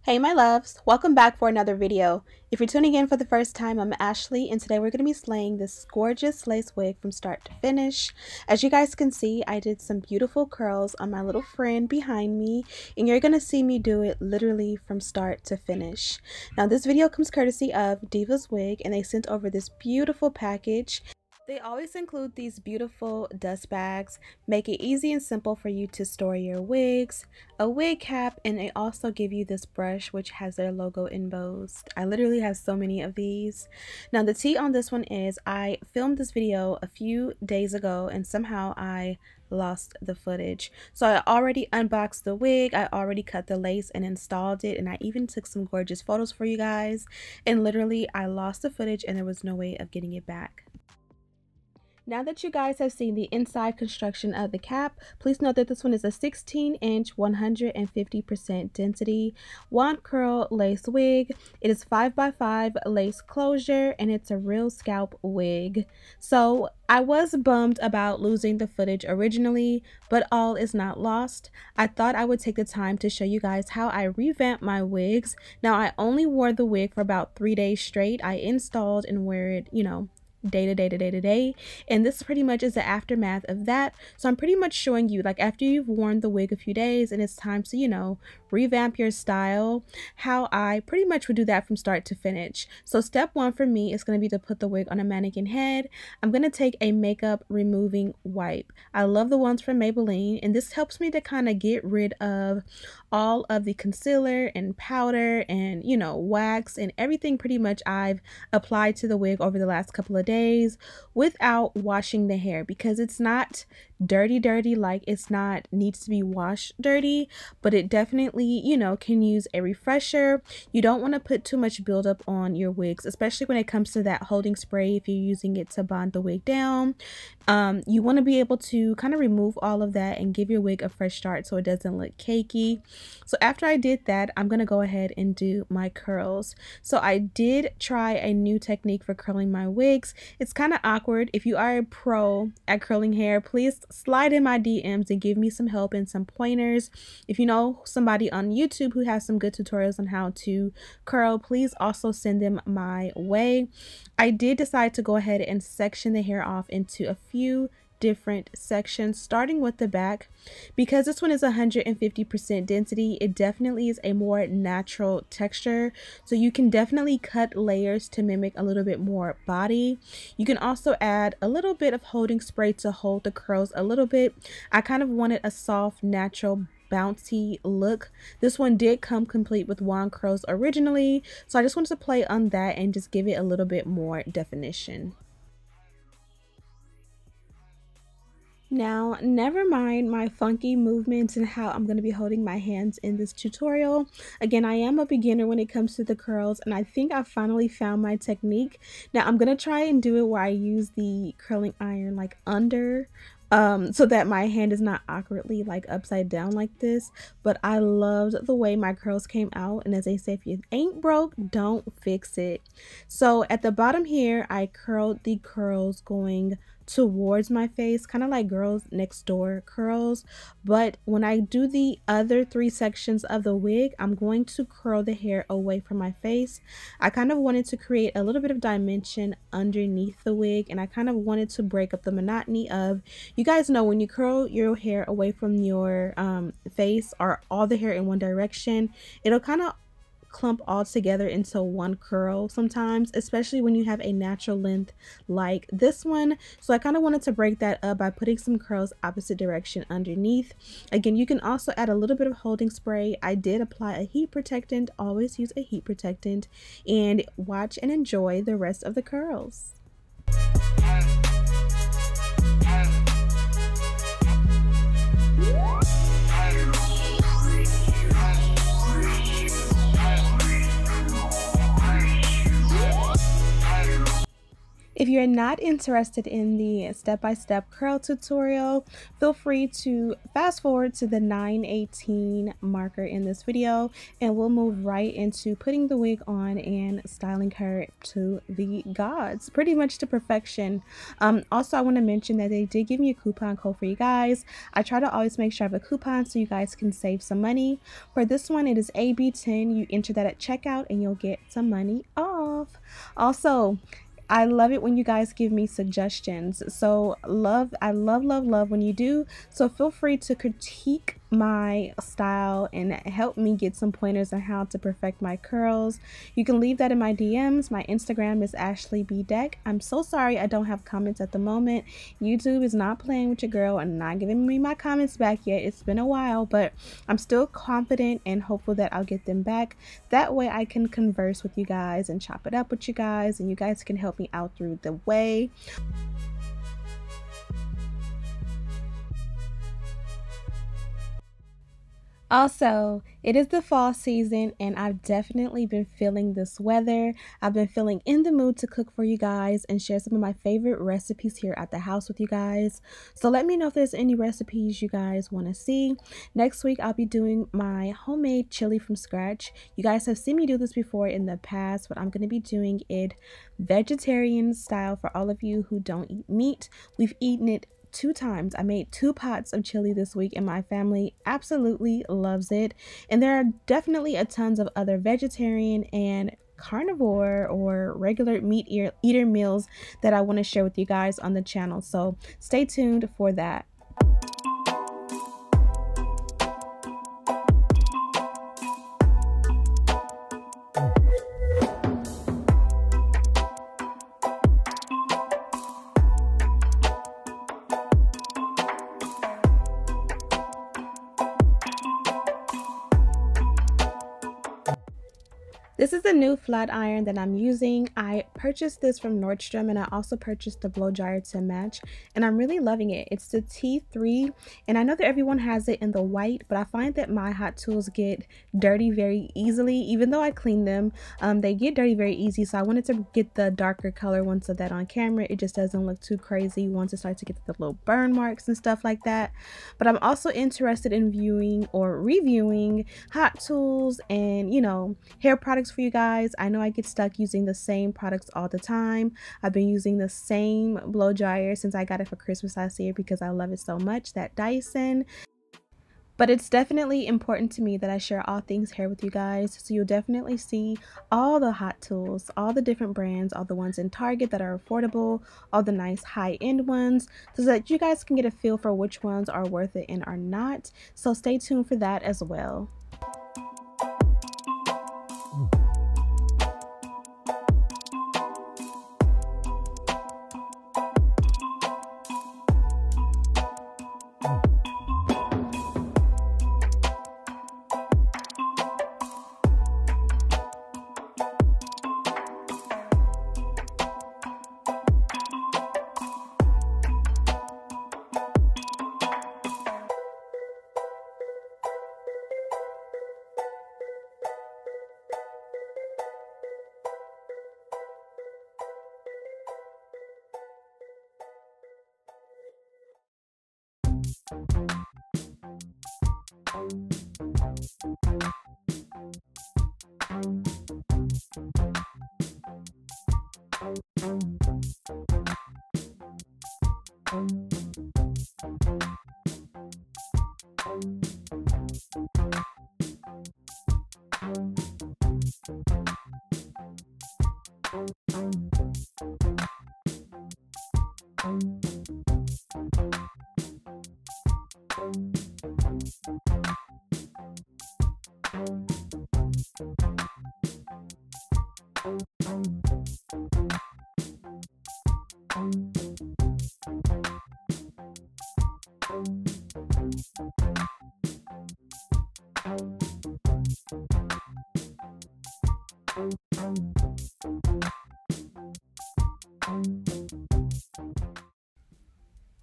Hey my loves, welcome back for another video. If you're tuning in for the first time, I'm Ashley and today we're going to be slaying this gorgeous lace wig from start to finish. As you guys can see, I did some beautiful curls on my little friend behind me and you're going to see me do it literally from start to finish. Now this video comes courtesy of DivasWigs and they sent over this beautiful package. They always include these beautiful dust bags, make it easy and simple for you to store your wigs, a wig cap, and they also give you this brush which has their logo embossed. I literally have so many of these. Now the tea on this one is I filmed this video a few days ago and somehow I lost the footage. So I already unboxed the wig, I already cut the lace and installed it, and I even took some gorgeous photos for you guys, and literally I lost the footage and there was no way of getting it back. Now that you guys have seen the inside construction of the cap, please note that this one is a 16-inch 150% density wand curl lace wig. It is 5x5 lace closure and it's a real scalp wig. So I was bummed about losing the footage originally, but all is not lost. I thought I would take the time to show you guys how I revamped my wigs. Now I only wore the wig for about 3 days straight. I installed and wear it, day to day, and this pretty much is the aftermath of that. So I'm pretty much showing you, like, after you've worn the wig a few days and it's time to revamp your style, how I pretty much would do that from start to finish. So step one for me is going to be to put the wig on a mannequin head. I'm going to take a makeup removing wipe. I love the ones from Maybelline, and this helps me to kind of get rid of all of the concealer and powder and wax and everything pretty much I've applied to the wig over the last couple of days without washing the hair, because it's not dirty like it's not needs to be washed dirty, but it definitely can use a refresher. You don't want to put too much buildup on your wigs, especially when it comes to that holding spray. If you're using it to bond the wig down, you want to be able to kind of remove all of that and give your wig a fresh start so it doesn't look cakey. So after I did that, I'm gonna go ahead and do my curls. So I did try a new technique for curling my wigs. It's kind of awkward. If you are a pro at curling hair, please slide in my DMs and give me some help and some pointers. If you know somebody on YouTube who has some good tutorials on how to curl, please also send them my way. I did decide to go ahead and section the hair off into a few different sections, starting with the back. Because this one is 150% density, it definitely is a more natural texture, so you can definitely cut layers to mimic a little bit more body. You can also add a little bit of holding spray to hold the curls a little bit. I kind of wanted a soft, natural, bouncy look. This one did come complete with wand curls originally, so I just wanted to play on that and just give it a little bit more definition. Now, never mind my funky movements and how I'm going to be holding my hands in this tutorial. Again, I am a beginner when it comes to the curls, and I think I finally found my technique. Now, I'm going to try and do it where I use the curling iron like under, so that my hand is not awkwardly like upside down like this. But I loved the way my curls came out, and as they say, if you ain't broke, don't fix it. So at the bottom here, I curled the curls going towards my face, kind of like Girls Next Door curls. But when I do the other 3 sections of the wig, I'm going to curl the hair away from my face. I kind of wanted to create a little bit of dimension underneath the wig, and I kind of wanted to break up the monotony of, you guys know, when you curl your hair away from your face or all the hair in one direction, it'll kind of clump all together into one curl sometimes, especially when you have a natural length like this one. So I kind of wanted to break that up by putting some curls opposite direction underneath. Again, you can also add a little bit of holding spray. I did apply a heat protectant. Always use a heat protectant, and watch and enjoy the rest of the curls. If you're not interested in the step-by-step curl tutorial, feel free to fast forward to the 9:18 marker in this video, and we'll move right into putting the wig on and styling her to the gods, pretty much to perfection. Also, I want to mention that they did give me a coupon code for you guys. I try to always make sure I have a coupon so you guys can save some money. For this one, it is AB10. You enter that at checkout and you'll get some money off. Also, I love it when you guys give me suggestions. So I love when you do. So feel free to critique my style and help me get some pointers on how to perfect my curls. You can leave that in my DMs. My Instagram is Ashley Bedeck. I'm so sorry I don't have comments at the moment. YouTube is not playing with your girl and not giving me my comments back yet. It's been a while, but I'm still confident and hopeful that I'll get them back. That way I can converse with you guys and chop it up with you guys, and you guys can help me out through the way. Also, it is the fall season and I've definitely been feeling this weather. I've been feeling in the mood to cook for you guys and share some of my favorite recipes here at the house with you guys. So let me know if there's any recipes you guys want to see. Next week, I'll be doing my homemade chili from scratch. You guys have seen me do this before in the past, but I'm going to be doing it vegetarian style for all of you who don't eat meat. We've eaten it 2 times. I made 2 pots of chili this week and my family absolutely loves it. And there are definitely a tons of other vegetarian and carnivore or regular meat eater meals that I want to share with you guys on the channel. So stay tuned for that. This is the new flat iron that I'm using. I purchased this from Nordstrom and I also purchased the blow dryer to match, and I'm really loving it. It's the T3 and I know that everyone has it in the white, but I find that my hot tools get dirty very easily. Even though I clean them, they get dirty very easy, so I wanted to get the darker color one so that on camera it just doesn't look too crazy once it starts to get the little burn marks and stuff like that. But I'm also interested in viewing or reviewing hot tools and, you know, hair products for you guys. I know I get stuck using the same products all the time. I've been using the same blow dryer since I got it for Christmas last year because I love it so much, that Dyson. But it's definitely important to me that I share all things hair with you guys, so you'll definitely see all the hot tools, all the different brands, all the ones in Target that are affordable, all the nice high-end ones, so that you guys can get a feel for which ones are worth it and are not. So stay tuned for that as well.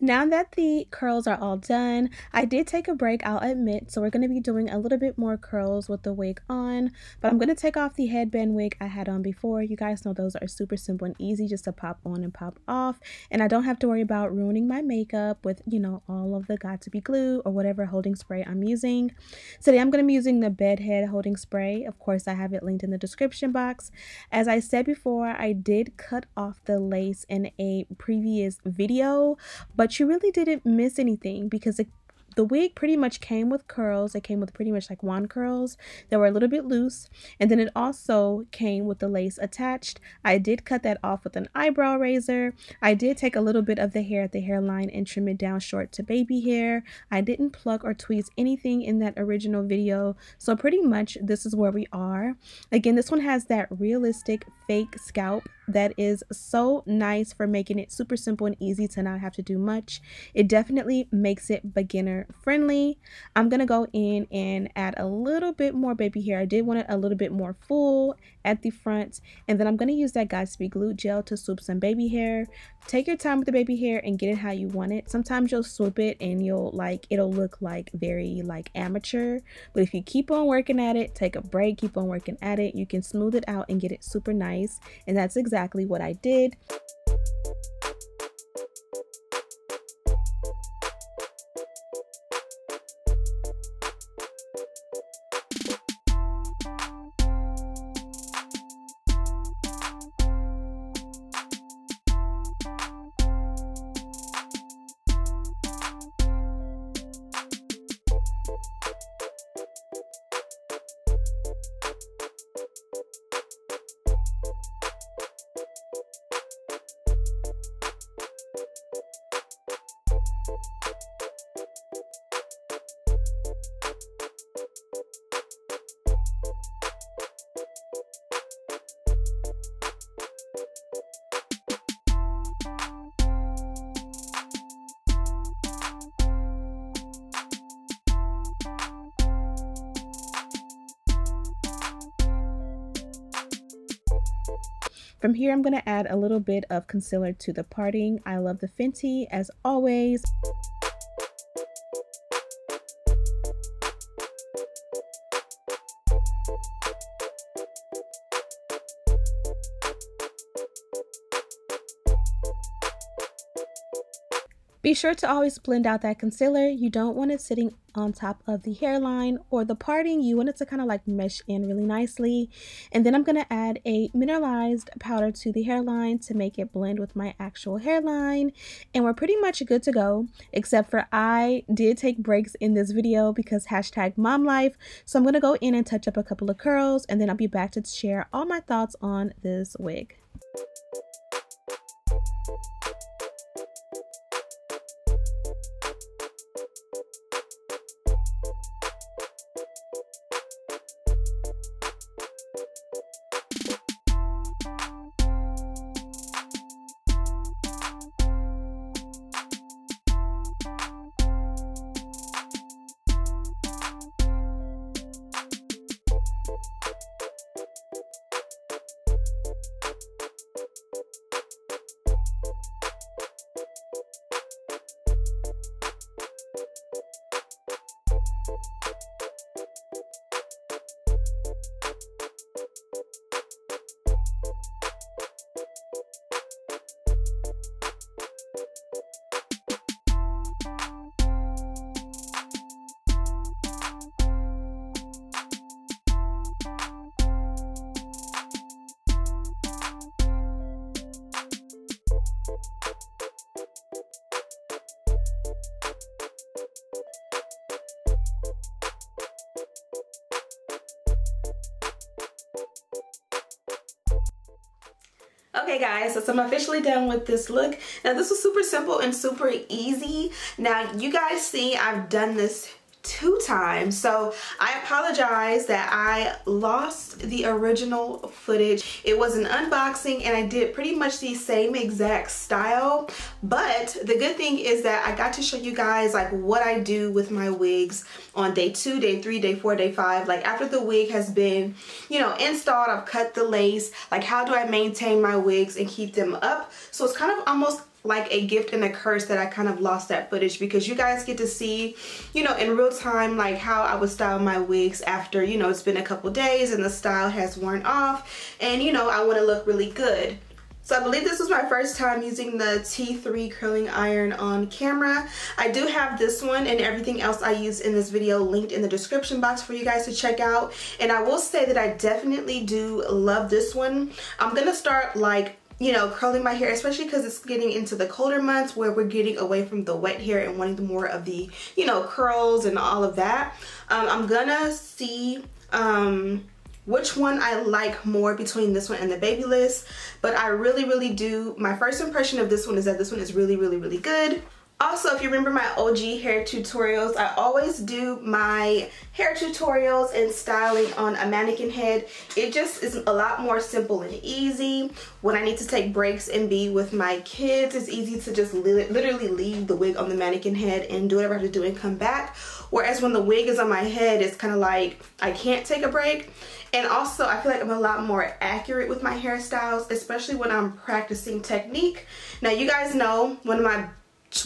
Now that the curls are all done, I did take a break, I'll admit, so we're going to be doing a little bit more curls with the wig on, but I'm going to take off the headband wig I had on before. You guys know those are super simple and easy just to pop on and pop off, and I don't have to worry about ruining my makeup with, you know, all of the got-to-be glue or whatever holding spray I'm using. Today I'm going to be using the Bedeck holding spray. Of course, I have it linked in the description box. As I said before, I did cut off the lace in a previous video, but you really didn't miss anything because the wig pretty much came with curls. It came with pretty much like wand curls that were a little bit loose, and then it also came with the lace attached. I did cut that off with an eyebrow razor. I did take a little bit of the hair at the hairline and trim it down short to baby hair. I didn't pluck or tweeze anything in that original video, so pretty much this is where we are. Again, this one has that realistic fake scalp that is so nice for making it super simple and easy to not have to do much. It definitely makes it beginner friendly. I'm gonna go in and add a little bit more baby hair. I did want it a little bit more full at the front, and then I'm gonna use that got-to-be glue gel to swoop some baby hair. Take your time with the baby hair and get it how you want it. Sometimes you'll swoop it and it'll look like very like amateur, but if you keep on working at it, take a break, keep on working at it, you can smooth it out and get it super nice, and that's exactly what I did. From here, I'm going to add a little bit of concealer to the parting. I love the Fenty as always. Be sure to always blend out that concealer. You don't want it sitting on top of the hairline or the parting. You want it to kind of like mesh in really nicely. And then I'm going to add a mineralized powder to the hairline to make it blend with my actual hairline. And we're pretty much good to go, except for I did take breaks in this video because #momlife. So I'm going to go in and touch up a couple of curls, and then I'll be back to share all my thoughts on this wig. Okay guys, so I'm officially done with this look. Now this was super simple and super easy. Now you guys see I've done this 2 times, so I apologize that I lost the original footage. It was an unboxing and I did pretty much the same exact style, but the good thing is that I got to show you guys like what I do with my wigs on day 2, day 3, day 4, day 5. Like after the wig has been, you know, installed, I've cut the lace, like how do I maintain my wigs and keep them up. So it's kind of almost like a gift and a curse that I kind of lost that footage, because you guys get to see, you know, in real time, like how I would style my wigs after, you know, it's been a couple days and the style has worn off, and you know, I want to look really good. So I believe this was my first time using the T3 curling iron on camera. I do have this one and everything else I use in this video linked in the description box for you guys to check out. And I will say that I definitely do love this one. I'm gonna start, like, you know, curling my hair, especially because it's getting into the colder months where we're getting away from the wet hair and wanting more of the, you know, curls and all of that. I'm gonna see which one I like more between this one and the Babyliss, but I really do. My first impression of this one is that this one is really good. Also, if you remember my OG hair tutorials, I always do my hair tutorials and styling on a mannequin head. It just is a lot more simple and easy. When I need to take breaks and be with my kids, it's easy to just literally leave the wig on the mannequin head and do whatever I have to do and come back. Whereas when the wig is on my head, it's kind of like I can't take a break. And also, I feel like I'm a lot more accurate with my hairstyles, especially when I'm practicing technique. Now, you guys know one of my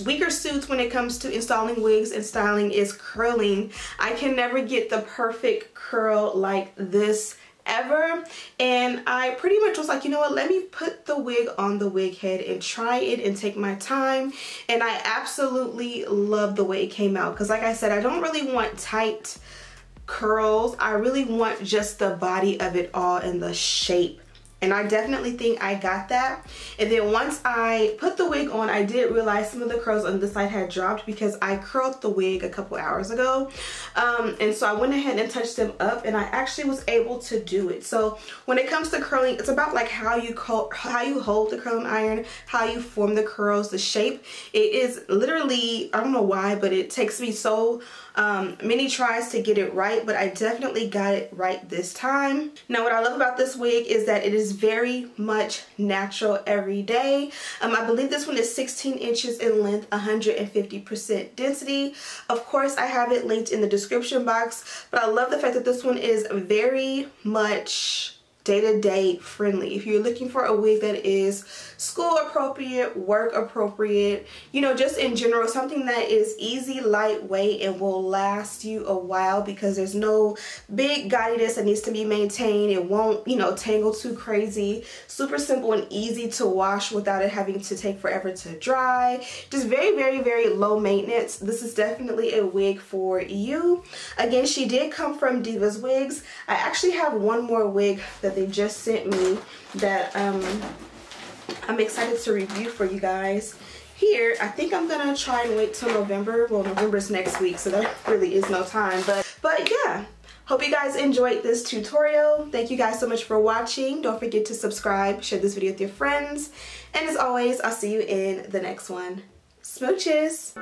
weaker suits when it comes to installing wigs and styling is curling. I can never get the perfect curl like this ever, and I pretty much was like, you know what, let me put the wig on the wig head and try it and take my time. And I absolutely love the way it came out, because like I said, I don't really want tight curls. I really want just the body of it all and the shape. And I definitely think I got that. And then once I put the wig on, I did realize some of the curls on this side had dropped because I curled the wig a couple hours ago. And so I went ahead and touched them up, and I actually was able to do it. So when it comes to curling, it's about like how you hold the curling iron, how you form the curls, the shape. It is literally, I don't know why, but it takes me so many tries to get it right, but I definitely got it right this time. Now, what I love about this wig is that it is very much natural every day. I believe this one is 16 inches in length, 150% density. Of course, I have it linked in the description box, but I love the fact that this one is very much day-to-day friendly. If you're looking for a wig that is school appropriate, work appropriate, you know, just in general, something that is easy, lightweight, and will last you a while, because there's no big gaudiness that needs to be maintained. It won't, you know, tangle too crazy. Super simple and easy to wash without it having to take forever to dry. Just very low maintenance. This is definitely a wig for you. Again, she did come from DivasWigs. I actually have one more wig that they just sent me that I'm excited to review for you guys. Here, I think I'm gonna try and wait till November. Well, November's next week, so there really is no time. But yeah, hope you guys enjoyed this tutorial. Thank you guys so much for watching. Don't forget to subscribe, share this video with your friends, and as always, I'll see you in the next one. Smooches!